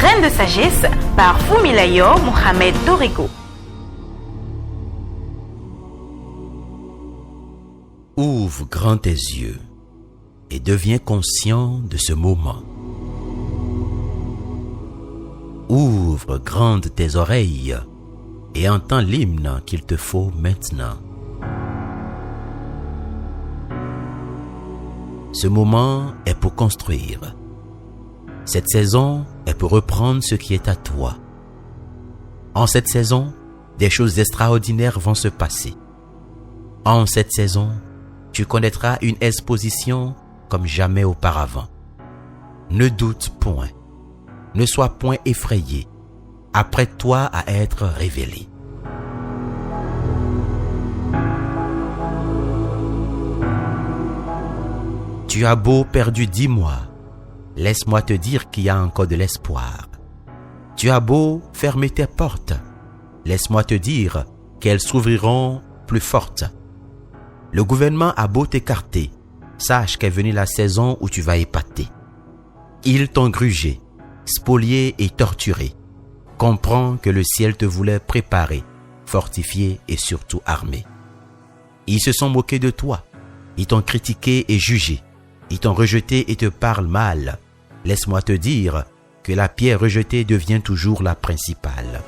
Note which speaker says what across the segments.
Speaker 1: Graines de sagesse par Fumilayo Mohamed Dorigo.
Speaker 2: Ouvre grand tes yeux et deviens conscient de ce moment. Ouvre grandes tes oreilles et entends l'hymne qu'il te faut maintenant. Ce moment est pour construire. Cette saison est pour reprendre ce qui est à toi. En cette saison, des choses extraordinaires vont se passer. En cette saison, tu connaîtras une exposition comme jamais auparavant. Ne doute point. Ne sois point effrayé. Apprête-toi à être révélé. Tu as beau perdu 10 mois, laisse-moi te dire qu'il y a encore de l'espoir. Tu as beau fermer tes portes, laisse-moi te dire qu'elles s'ouvriront plus fortes. Le gouvernement a beau t'écarter, sache qu'est venue la saison où tu vas épater. Ils t'ont grugé, spolié et torturé. Comprends que le ciel te voulait préparer, fortifié et surtout armé. Ils se sont moqués de toi, ils t'ont critiqué et jugé, ils t'ont rejeté et te parlent mal. Laisse-moi te dire que la pierre rejetée devient toujours la principale.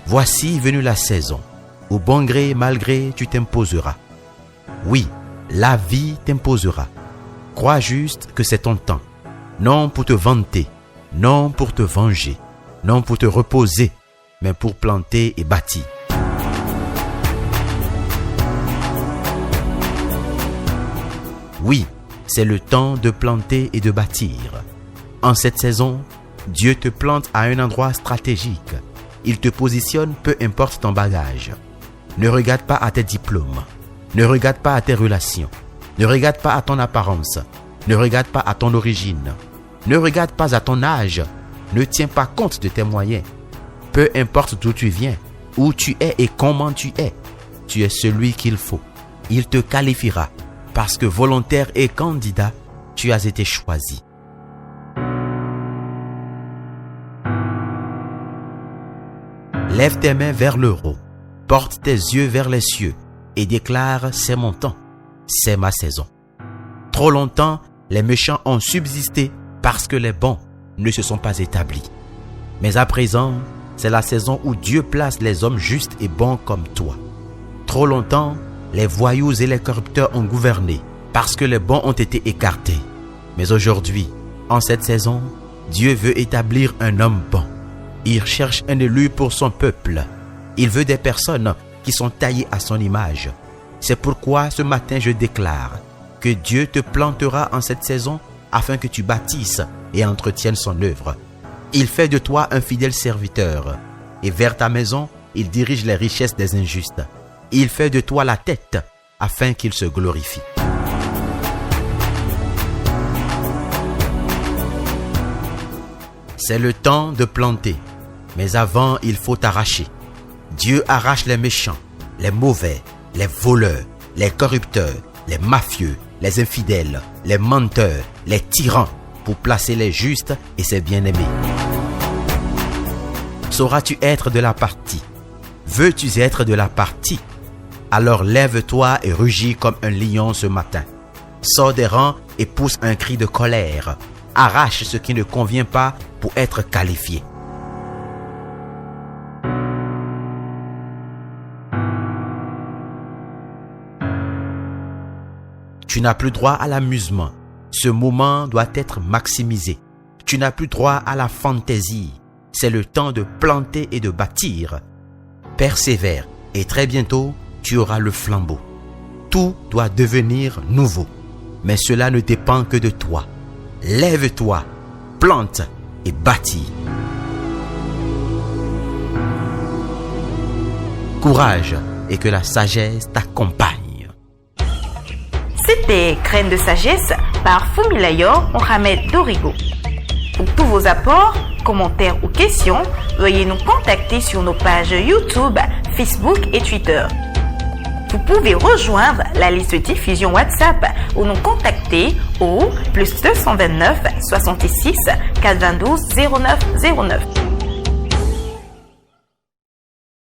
Speaker 2: Voici venue la saison, où bon gré, mal gré, tu t'imposeras. Oui, la vie t'imposera. Crois juste que c'est ton temps. Non pour te vanter, non pour te venger, non pour te reposer, mais pour planter et bâtir. Oui, c'est le temps de planter et de bâtir. En cette saison, Dieu te plante à un endroit stratégique. Il te positionne peu importe ton bagage. Ne regarde pas à tes diplômes. Ne regarde pas à tes relations. Ne regarde pas à ton apparence. Ne regarde pas à ton origine. Ne regarde pas à ton âge. Ne tiens pas compte de tes moyens. Peu importe d'où tu viens, où tu es et comment tu es es celui qu'il faut. Il te qualifiera parce que volontaire et candidat, tu as été choisi. Lève tes mains vers le haut, porte tes yeux vers les cieux et déclare « C'est mon temps, c'est ma saison ». Trop longtemps, les méchants ont subsisté parce que les bons ne se sont pas établis. Mais à présent, c'est la saison où Dieu place les hommes justes et bons comme toi. Trop longtemps, les voyous et les corrupteurs ont gouverné parce que les bons ont été écartés. Mais aujourd'hui, en cette saison, Dieu veut établir un homme bon. Il cherche un élu pour son peuple. Il veut des personnes qui sont taillées à son image. C'est pourquoi ce matin je déclare que Dieu te plantera en cette saison afin que tu bâtisses et entretiennes son œuvre. Il fait de toi un fidèle serviteur et vers ta maison, il dirige les richesses des injustes. Il fait de toi la tête afin qu'il se glorifie. C'est le temps de planter, mais avant il faut arracher. Dieu arrache les méchants, les mauvais, les voleurs, les corrupteurs, les mafieux, les infidèles, les menteurs, les tyrans, pour placer les justes et ses bien-aimés. Sauras-tu être de la partie? Veux-tu être de la partie? Alors lève-toi et rugis comme un lion ce matin. Sors des rangs et pousse un cri de colère. Arrache ce qui ne convient pas pour être qualifié. Tu n'as plus droit à l'amusement. Ce moment doit être maximisé. Tu n'as plus droit à la fantaisie. C'est le temps de planter et de bâtir. Persévère et très bientôt, tu auras le flambeau. Tout doit devenir nouveau. Mais cela ne dépend que de toi. Lève-toi, plante et bâtis. Courage et que la sagesse t'accompagne.
Speaker 1: C'était Graines de sagesse par Fumilayo Mohamed Dorigo. Pour tous vos apports, commentaires ou questions, veuillez nous contacter sur nos pages YouTube, Facebook et Twitter. Vous pouvez rejoindre la liste diffusion WhatsApp ou nous contacter au +229 66 422 09 09.